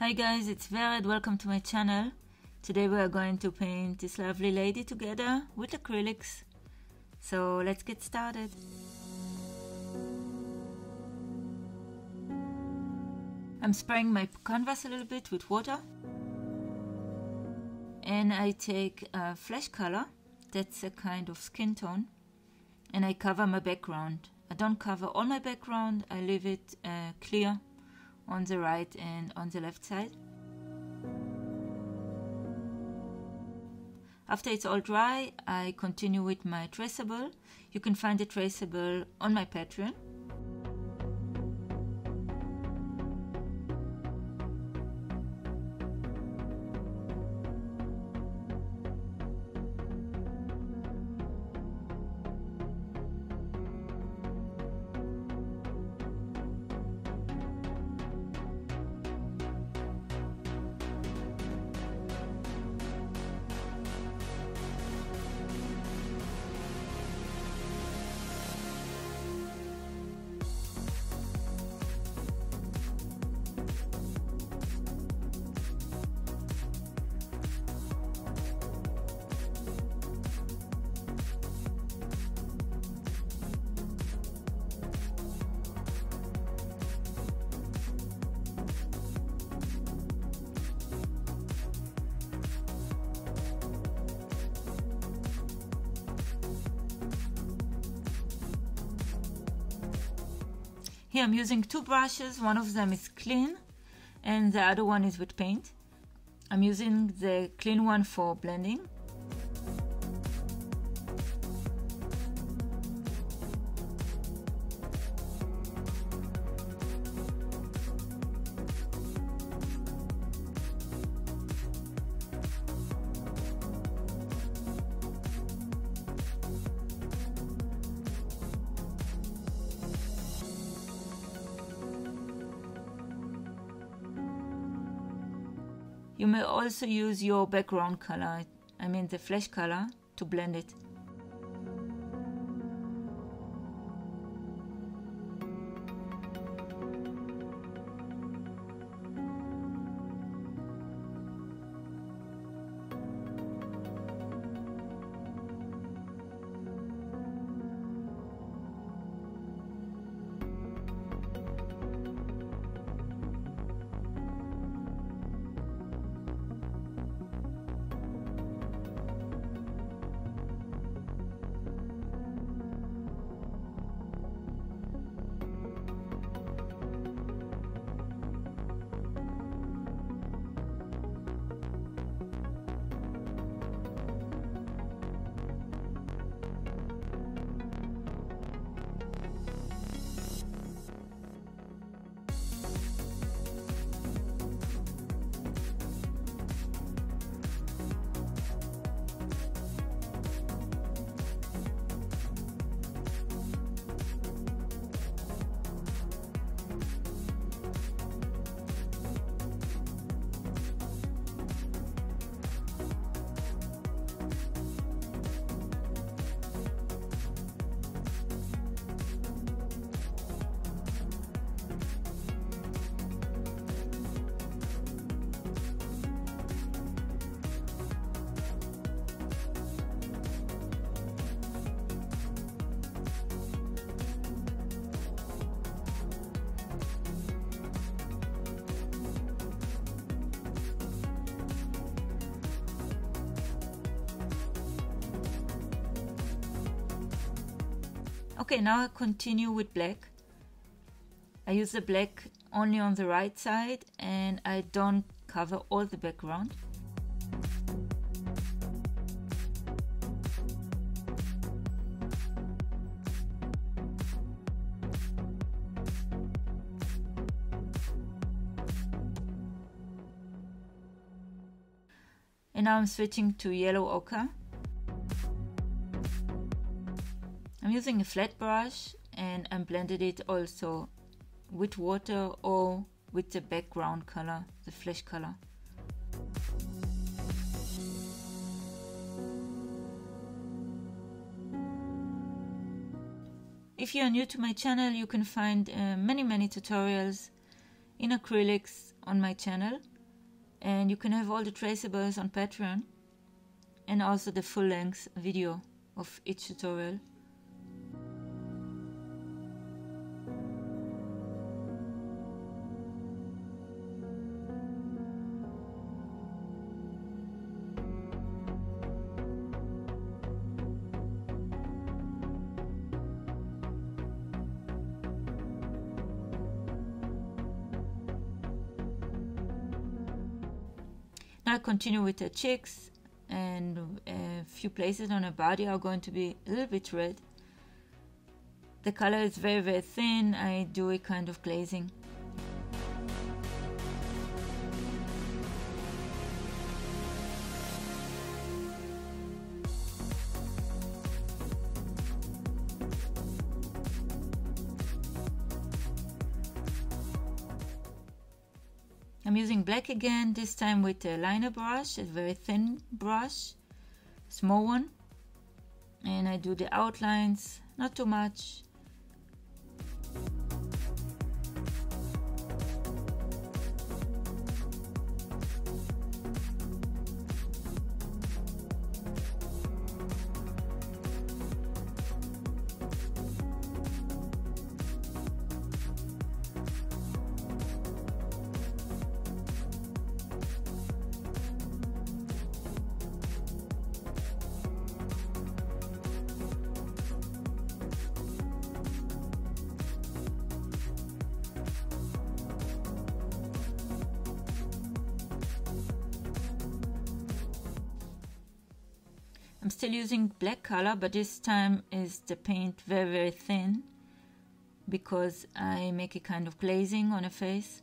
Hi guys, it's Vered. Welcome to my channel. Today we are going to paint this lovely lady together with acrylics. So let's get started. I'm spraying my canvas a little bit with water. And I take a flesh color, that's a kind of skin tone, and I cover my background. I don't cover all my background, I leave it clear on the right and on the left side. After it's all dry, I continue with my traceable. You can find the traceable on my Patreon. Here I'm using two brushes, one of them is clean and the other one is with paint. I'm using the clean one for blending. You may also use your background color, I mean the flesh color, to blend it. Okay, now I continue with black. I use the black only on the right side and I don't cover all the background. And now I'm switching to yellow ochre. I'm using a flat brush and I'm blended it also with water or with the background color, the flesh color. If you are new to my channel, you can find many tutorials in acrylics on my channel. And you can have all the traceables on Patreon and also the full-length video of each tutorial. Now I continue with the cheeks, and a few places on her body are going to be a little bit red. The color is very, very thin. I do a kind of glazing. I'm using black again, this time with a liner brush, a very thin brush, small one, and I do the outlines, not too much. I'm still using black color, but this time is the paint very, very thin because I make a kind of glazing on a face.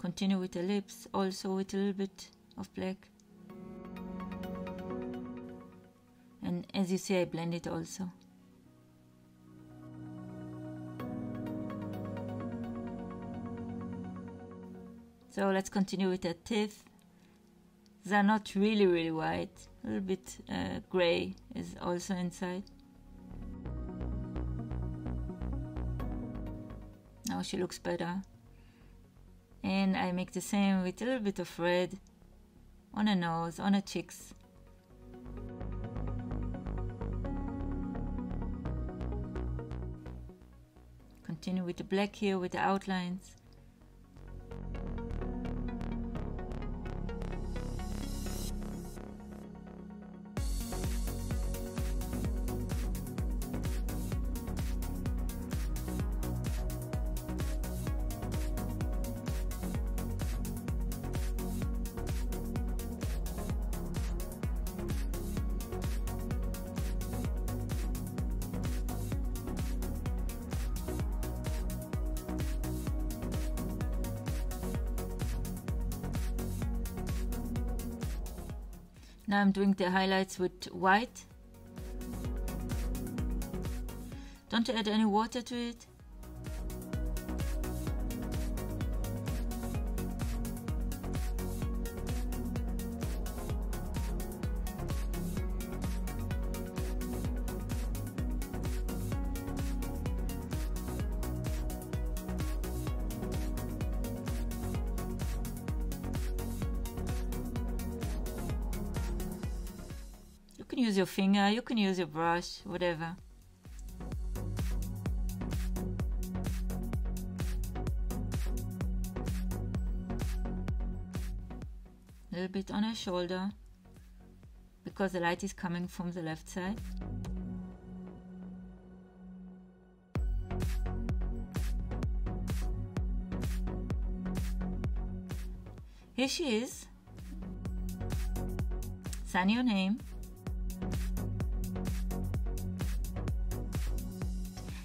Continue with the lips, also with a little bit of black. And as you see, I blend it also. So let's continue with the teeth. They're not really, really white. A little bit gray is also inside. Now she looks better. And I make the same with a little bit of red on her nose, on her cheeks. Continue with the black here with the outlines. Now I'm doing the highlights with white. Don't add any water to it. You can use your finger, you can use your brush, whatever. A little bit on her shoulder, because the light is coming from the left side. Here she is. Sign your name.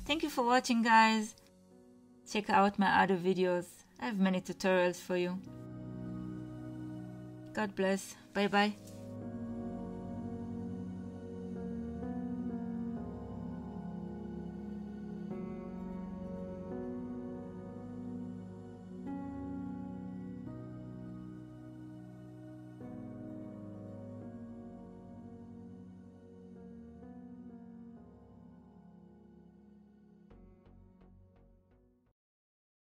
Thank you for watching, guys. Check out my other videos. I have many tutorials for you. God bless. Bye bye.